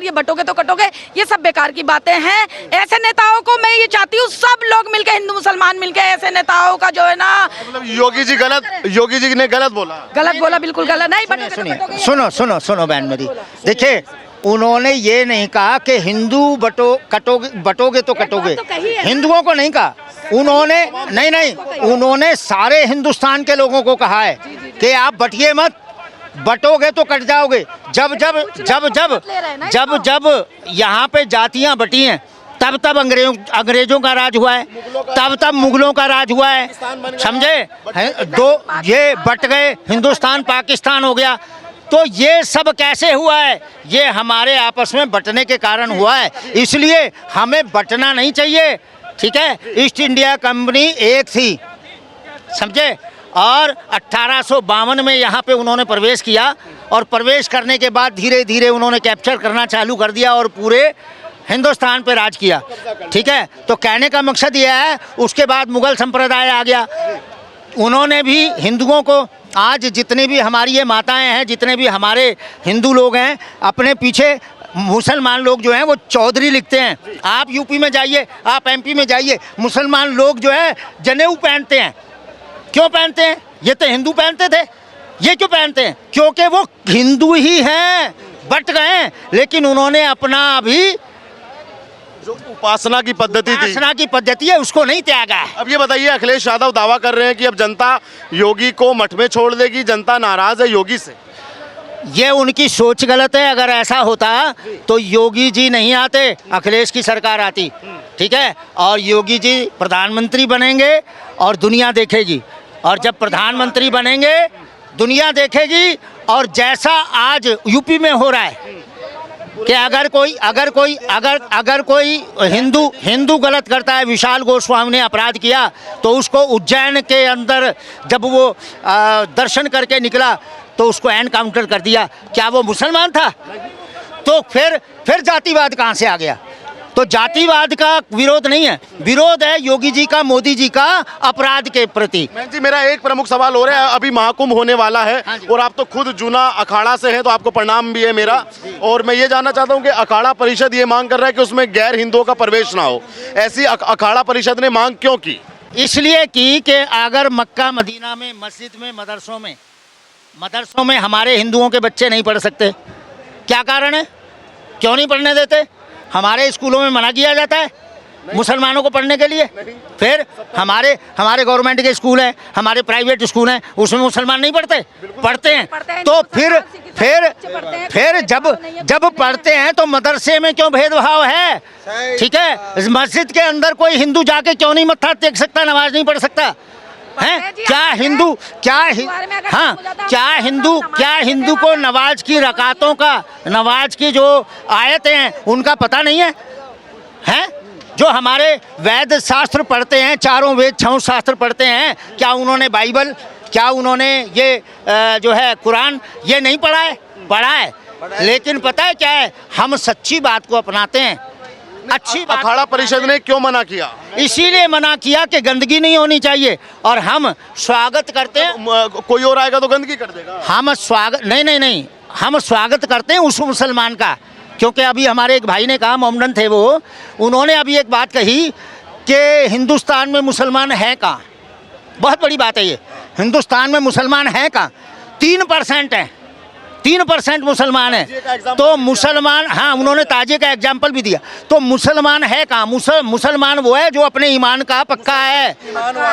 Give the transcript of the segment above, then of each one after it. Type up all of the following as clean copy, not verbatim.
ये बटोगे तो कटोगे, ये सब बेकार की बातें हैं। ऐसे नेताओं को मैं ये चाहती हूँ सब लोग मिलके, हिंदू मुसलमान मिलके ऐसे नेताओं का जो है ना, मतलब योगी जी ने गलत बोला, बिल्कुल गलत नहीं। बटोगे तो कटोगे, सुनो बहन मेरी, देखिए उन्होंने ये नहीं कहा कि हिंदू बटोगे तो कटोगे, हिंदुओं को नहीं कहा उन्होंने, नहीं उन्होंने सारे हिंदुस्तान के लोगों को कहा है कि आप बटिए मत, बटोगे तो कट जाओगे। जब यहाँ पे जातियाँ बटी हैं तब अंग्रेजों का राज हुआ है, तब मुगलों का राज हुआ है, समझे? दो ये बट गए, हिंदुस्तान पाकिस्तान हो गया। तो ये सब कैसे हुआ है? ये हमारे आपस में बटने के कारण हुआ है, इसलिए हमें बटना नहीं चाहिए, ठीक है? ईस्ट इंडिया कंपनी एक थी, समझे? और 1852 में यहाँ पे उन्होंने प्रवेश किया, और प्रवेश करने के बाद धीरे धीरे उन्होंने कैप्चर करना चालू कर दिया और पूरे हिंदुस्तान पे राज किया, ठीक है? तो कहने का मकसद यह है, उसके बाद मुगल संप्रदाय आ गया, उन्होंने भी हिंदुओं को, आज जितने भी हमारी ये माताएं हैं, जितने भी हमारे हिंदू लोग हैं, अपने पीछे मुसलमान लोग जो हैं वो चौधरी लिखते हैं। आप यूपी में जाइए, आप एमपी में जाइए, मुसलमान लोग जो है जनेऊ पहनते हैं। क्यों पहनते हैं? ये तो हिंदू पहनते थे, ये क्यों पहनते हैं? क्योंकि वो हिंदू ही हैं, बट गए, लेकिन उन्होंने अपना अभी जो उपासना की पद्धति है उसको नहीं त्यागा है। अब ये बताइए, अखिलेश यादव दावा कर रहे हैं कि अब जनता योगी को मठ में छोड़ देगी, जनता नाराज है योगी से। ये उनकी सोच गलत है। अगर ऐसा होता तो योगी जी नहीं आते, अखिलेश की सरकार आती, ठीक है? और योगी जी प्रधानमंत्री बनेंगे और दुनिया देखेगी, और जब प्रधानमंत्री बनेंगे दुनिया देखेगी। और जैसा आज यूपी में हो रहा है कि अगर कोई हिंदू गलत करता है, विशाल गोस्वामी ने अपराध किया तो उसको उज्जैन के अंदर जब वो दर्शन करके निकला तो उसको एनकाउंटर कर दिया। क्या वो मुसलमान था? तो फिर जातिवाद कहाँ से आ गया? तो जातिवाद का विरोध नहीं है, विरोध है योगी जी का, मोदी जी का अपराध के प्रति। जी मेरा एक प्रमुख सवाल हो रहा है, अभी महाकुंभ होने वाला है, और आप तो खुद जूना अखाड़ा से हैं, तो आपको प्रणाम भी है मेरा, और मैं ये जानना चाहता हूं कि अखाड़ा परिषद ये मांग कर रहा है कि उसमें गैर हिंदुओं का प्रवेश ना हो। ऐसी अखाड़ा परिषद ने मांग क्यों की? इसलिए की कि अगर मक्का मदीना में, मस्जिद में, मदरसों में हमारे हिंदुओं के बच्चे नहीं पढ़ सकते, क्या कारण है? क्यों नहीं पढ़ने देते? हमारे स्कूलों में मना किया जाता है मुसलमानों को पढ़ने के लिए। फिर हमारे गवर्नमेंट के स्कूल हैं, हमारे प्राइवेट स्कूल हैं, उसमें मुसलमान नहीं पढ़ते हैं। तो फिर जब पढ़ते हैं तो मदरसे में क्यों भेदभाव है? ठीक है, मस्जिद के अंदर कोई हिंदू जाके क्यों नहीं मत्था टेक सकता, नमाज नहीं पढ़ सकता है? क्या हिंदू को नमाज की रकातों का, नमाज की जो आयतें हैं उनका पता नहीं है? हैं? जो हमारे वेद शास्त्र पढ़ते हैं, चारों वेद 6 शास्त्र पढ़ते हैं, क्या उन्होंने बाइबल, क्या उन्होंने ये जो है कुरान, ये नहीं पढ़ा है? पढ़ा है, लेकिन पता है क्या है, हम सच्ची बात को अपनाते हैं। अच्छी बात। अखाड़ा परिषद ने क्यों मना किया? इसीलिए मना किया कि गंदगी नहीं होनी चाहिए, और हम स्वागत करते हैं। कोई और आएगा तो गंदगी कर देगा। हम स्वागत नहीं, हम स्वागत करते हैं उस मुसलमान का, क्योंकि अभी हमारे एक भाई ने कहा, मोमडन थे वो, उन्होंने अभी एक बात कही कि हिंदुस्तान में मुसलमान हैं कहाँ? बहुत बड़ी बात है ये, हिंदुस्तान में मुसलमान हैं कहाँ? 3% हैं, 3% मुसलमान है। तो मुसलमान, हाँ, उन्होंने ताजे का एग्जाम्पल भी दिया। तो मुसलमान है कहाँ? मुसलमान वो है जो अपने ईमान का पक्का है।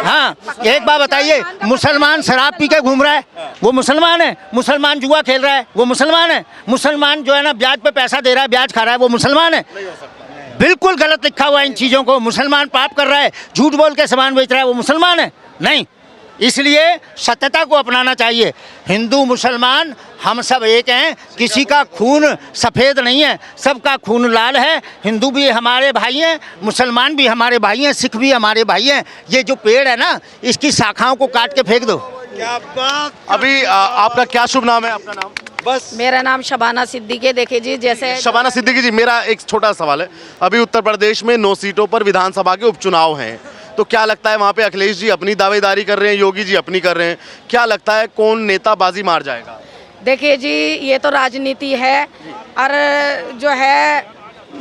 हाँ, एक बात बताइए, मुसलमान शराब पी के घूम रहा है, वो मुसलमान है? मुसलमान जुआ खेल रहा है, वो मुसलमान है? मुसलमान जो है ना ब्याज पे पैसा दे रहा है, ब्याज खा रहा है, वो मुसलमान है? बिल्कुल गलत लिखा हुआ है इन चीज़ों को। मुसलमान पाप कर रहा है, झूठ बोल के सामान बेच रहा है, वो मुसलमान है? नहीं। इसलिए सत्यता को अपनाना चाहिए। हिंदू मुसलमान हम सब एक हैं, किसी का खून सफ़ेद नहीं है, सबका खून लाल है। हिंदू भी हमारे भाई हैं, मुसलमान भी हमारे भाई हैं, सिख भी हमारे भाई हैं। ये जो पेड़ है ना, इसकी शाखाओं को काट के फेंक दो। क्या बात। अभी आपका क्या शुभ नाम है? आपका नाम? बस मेरा नाम शबाना सिद्दीकी। देखिए जी, जैसे शबाना सिद्दीकी जी, मेरा एक छोटा सवाल है, अभी उत्तर प्रदेश में 9 सीटों पर विधानसभा के उपचुनाव हैं, तो क्या लगता है वहाँ पे अखिलेश जी अपनी दावेदारी कर रहे हैं, योगी जी अपनी कर रहे हैं, क्या लगता है कौन नेता बाजी मार जाएगा? देखिए जी, ये तो राजनीति है और जो है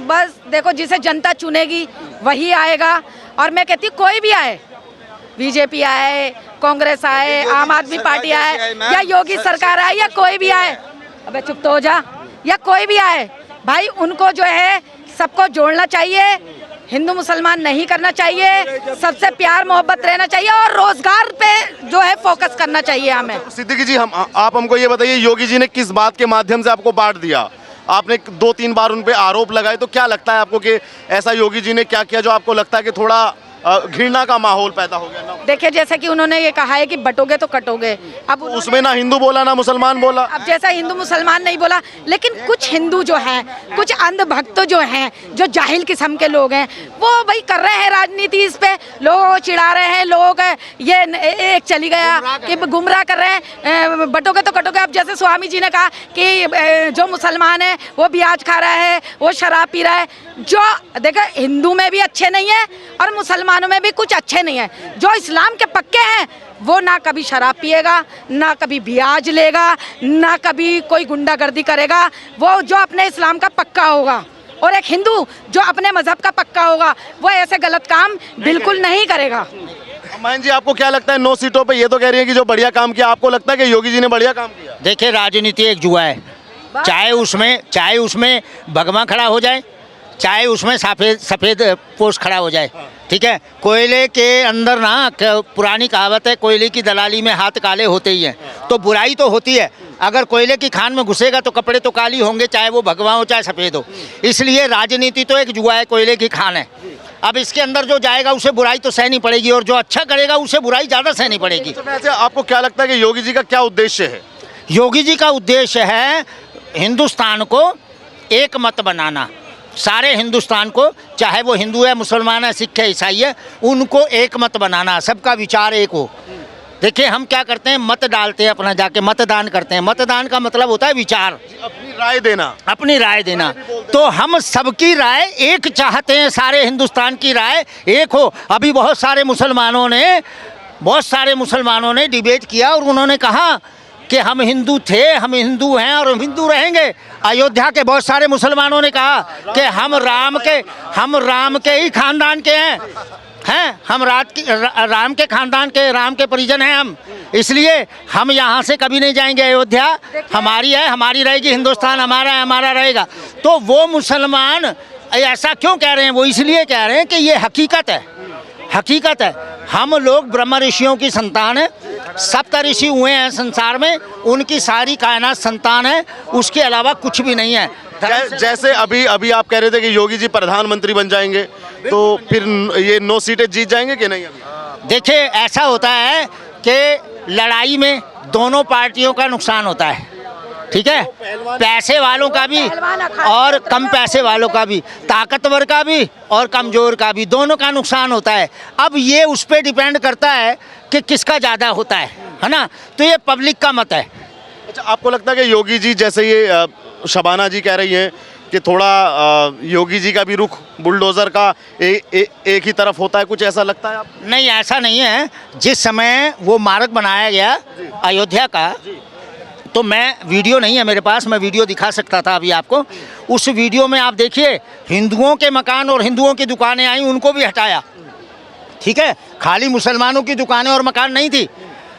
बस देखो जिसे जनता चुनेगी वही आएगा। और मैं कहती हूँ कोई भी आए, बीजेपी आए, कांग्रेस आए, आम आदमी पार्टी आए या योगी सरकार आए या कोई भी आए, अबे चुप तो हो जा, या कोई भी आए भाई, उनको जो है सबको जोड़ना चाहिए, हिंदू मुसलमान नहीं करना चाहिए, सबसे प्यार मोहब्बत रहना चाहिए और रोजगार पे जो है फोकस करना चाहिए हमें। सिद्दीकी जी, आप हमको ये बताइए, योगी जी ने किस बात के माध्यम से आपको बांट दिया? आपने 2-3 बार उन पे आरोप लगाए, तो क्या लगता है आपको कि ऐसा योगी जी ने क्या किया जो आपको लगता है कि थोड़ा घृणा का माहौल पैदा हो गया ना? देखिए जैसे कि उन्होंने ये कहा है कि बटोगे तो कटोगे, अब उसमें ना हिंदू बोला ना मुसलमान बोला। अब जैसा हिंदू मुसलमान नहीं बोला, लेकिन कुछ हिंदू जो हैं, कुछ अंधभक्त जो हैं, जो जाहिल किस्म के लोग हैं, वो भाई कर रहे हैं राजनीति, इस पे लोगों को चिढ़ा रहे हैं, लोग ये एक चली गया कि गुमराह कर रहे हैं, बटोगे तो कटोगे। अब जैसे स्वामी जी ने कहा कि जो मुसलमान है वो ब्याज खा रहा है, वो शराब पी रहा है, जो देखो हिंदू में भी अच्छे नहीं है और मुसलमानों में भी कुछ अच्छे नहीं है। जो इस्लाम के पक्के हैं वो ना कभी शराब पिएगा, ना कभी ब्याज लेगा, ना कभी कोई गुंडागर्दी करेगा, वो जो अपने इस्लाम का पक्का होगा। और एक हिंदू जो अपने मजहब का पक्का होगा वो ऐसे गलत काम बिल्कुल नहीं करेगा। मान जी, आपको क्या लगता है 9 सीटों पे? ये तो कह रही है कि जो बढ़िया काम किया, आपको लगता है कि योगी जी ने बढ़िया काम किया? देखिए, राजनीति एक जुआ है, चाहे उसमें भगवा खड़ा हो जाए, चाहे उसमें सफ़ेद पोस्ट खड़ा हो जाए, ठीक है। कोयले के अंदर ना पुरानी कहावत है, कोयले की दलाली में हाथ काले होते ही हैं, तो बुराई तो होती है। अगर कोयले की खान में घुसेगा तो कपड़े तो काली होंगे, चाहे वो भगवा हो चाहे सफ़ेद हो। इसलिए राजनीति तो एक जुआ है, कोयले की खान है। अब इसके अंदर जो जाएगा उसे बुराई तो सहनी पड़ेगी, और जो अच्छा करेगा उसे बुराई ज़्यादा सहनी पड़ेगी। तो वैसे आपको क्या लगता है कि योगी जी का क्या उद्देश्य है? योगी जी का उद्देश्य है हिंदुस्तान को एक मत बनाना, सारे हिंदुस्तान को, चाहे वो हिंदू है, मुसलमान है, सिख है, ईसाई है, उनको एक मत बनाना, सबका विचार एक हो। देखिए, हम क्या करते हैं, मत डालते हैं, अपना जाके मतदान करते हैं। मतदान का मतलब होता है विचार, अपनी राय देना, अपनी राय देना। तो हम सबकी राय एक चाहते हैं, सारे हिंदुस्तान की राय एक हो। अभी बहुत सारे मुसलमानों ने डिबेट किया और उन्होंने कहा कि हम हिंदू थे, हम हिंदू हैं और हम हिंदू रहेंगे। अयोध्या के बहुत सारे मुसलमानों ने कहा कि हम राम के ही खानदान के हैं, हम राम के खानदान के, राम के परिजन हैं हम, इसलिए हम यहाँ से कभी नहीं जाएंगे। अयोध्या हमारी है, हमारी रहेगी, हिंदुस्तान हमारा है, हमारा रहेगा। तो वो मुसलमान ऐसा क्यों कह रहे हैं? वो इसलिए कह रहे हैं कि ये हकीकत है। हम लोग ब्रह्म ऋषियों की संतान है, सप्त ऋषि हुए हैं संसार में, उनकी सारी कायनात संतान है, उसके अलावा कुछ भी नहीं है। जैसे अभी आप कह रहे थे कि योगी जी प्रधानमंत्री बन जाएंगे, तो फिर ये 9 सीटें जीत जाएंगे कि नहीं? अभी देखिए, ऐसा होता है कि लड़ाई में दोनों पार्टियों का नुकसान होता है, ठीक है, पैसे वालों का भी और कम पैसे वालों का भी, ताकतवर का भी और कमज़ोर का भी, दोनों का नुकसान होता है। अब ये उस पर डिपेंड करता है कि किसका ज़्यादा होता है ना, तो ये पब्लिक का मत है। अच्छा, आपको लगता है कि योगी जी, जैसे ये शबाना जी कह रही हैं कि थोड़ा योगी जी का भी रुख बुलडोज़र का एक ही तरफ होता है, कुछ ऐसा लगता है आपको? नहीं, ऐसा नहीं है। जिस समय वो मार्ग बनाया गया अयोध्या का, तो मैं वीडियो नहीं है मेरे पास, मैं वीडियो दिखा सकता था अभी आपको। उस वीडियो में आप देखिए, हिंदुओं के मकान और हिंदुओं की दुकानें आई, उनको भी हटाया, ठीक है। खाली मुसलमानों की दुकानें और मकान नहीं थी,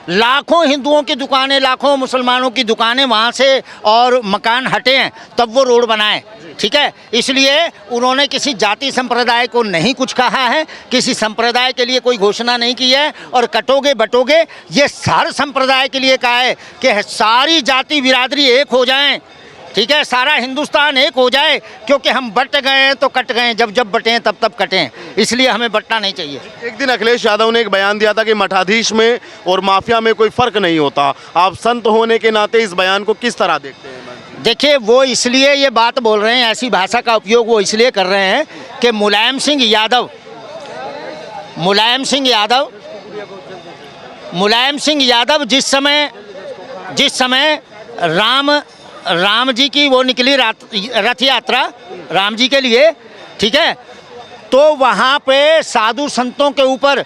लाखों हिंदुओं की दुकानें, लाखों मुसलमानों की दुकानें वहाँ से और मकान हटे हैं, तब वो रोड बनाए, ठीक है। इसलिए उन्होंने किसी जाति संप्रदाय को नहीं कुछ कहा है, किसी संप्रदाय के लिए कोई घोषणा नहीं की है। और कटोगे बटोगे, ये हर संप्रदाय के लिए कहा है कि सारी जाति बिरादरी एक हो जाएं, ठीक है, सारा हिंदुस्तान एक हो जाए, क्योंकि हम बट गए हैं तो कट गए हैं, जब बटे हैं तब कटे हैं, इसलिए हमें बटना नहीं चाहिए। एक दिन अखिलेश यादव ने एक बयान दिया था कि मठाधीश में और माफिया में कोई फ़र्क नहीं होता। आप संत होने के नाते इस बयान को किस तरह देखते हैं? देखिए, वो इसलिए ये बात बोल रहे हैं, ऐसी भाषा का उपयोग वो इसलिए कर रहे हैं कि मुलायम सिंह यादव जिस समय राम जी की वो निकली रथ यात्रा राम जी के लिए, ठीक है, तो वहाँ पे साधु संतों के ऊपर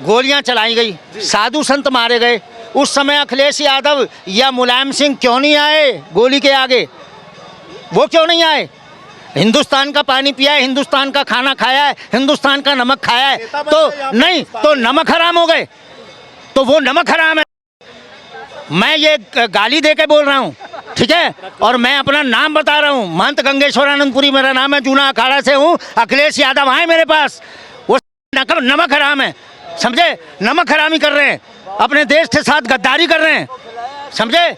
गोलियां चलाई गई, साधु संत मारे गए, उस समय अखिलेश यादव या मुलायम सिंह क्यों नहीं आए गोली के आगे? वो क्यों नहीं आए? हिंदुस्तान का पानी पिया है, हिंदुस्तान का खाना खाया है, हिंदुस्तान का नमक खाया है, तो नहीं तो नमक हराम हो गए? तो वो नमक हराम है। मैं ये गाली दे के बोल रहा हूँ, ठीक है, और मैं अपना नाम बता रहा हूँ, महंत गंगेश्वरानंदपुरी मेरा नाम है, जूना अखाड़ा से हूँ। अखिलेश यादव आए मेरे पास, वो नमक हराम है, समझे? नमक हरामी कर रहे हैं, अपने देश के साथ गद्दारी कर रहे हैं, समझे?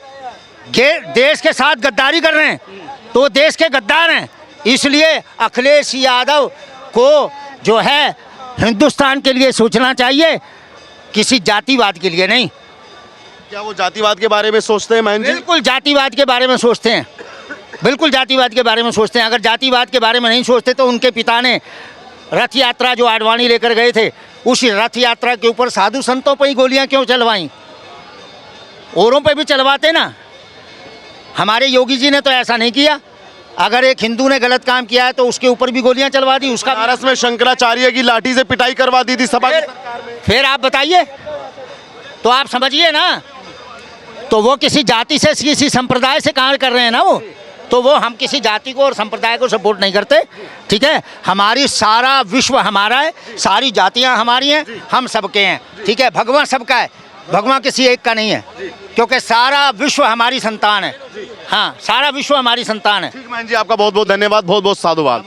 देश के साथ गद्दारी कर रहे हैं, तो वो देश के गद्दार हैं। इसलिए अखिलेश यादव को जो है हिंदुस्तान के लिए सोचना चाहिए, किसी जातिवाद के लिए नहीं। क्या वो जातिवाद के बारे में सोचते हैं महंत जी? बिल्कुल जातिवाद के बारे में सोचते हैं, बिल्कुल जातिवाद के बारे में सोचते हैं। अगर जातिवाद के बारे में नहीं सोचते तो उनके पिता ने रथ यात्रा जो आडवाणी लेकर गए थे, उस रथ यात्रा के ऊपर साधु संतों पर ही गोलियां क्यों चलवाई? औरों पे भी चलवाते ना। हमारे योगी जी ने तो ऐसा नहीं किया। अगर एक हिंदू ने गलत काम किया है तो उसके ऊपर भी गोलियां चलवा दी। उसका बनारस में शंकराचार्य की लाठी से पिटाई करवा दी थी सभा की सरकार में। फिर आप बताइए, तो आप समझिए ना, तो वो किसी जाति से किसी संप्रदाय से कहाँ कर रहे हैं ना वो, तो वो हम किसी जाति को और संप्रदाय को सपोर्ट नहीं करते, ठीक है। हमारी सारा विश्व हमारा है, सारी जातियाँ हमारी हैं, हम सबके हैं, ठीक है। भगवान सबका है, भगवान किसी एक का नहीं है, क्योंकि सारा विश्व हमारी संतान है। हाँ, सारा विश्व हमारी संतान है। ठीक महंत जी, आपका बहुत बहुत धन्यवाद, बहुत बहुत साधुवाद।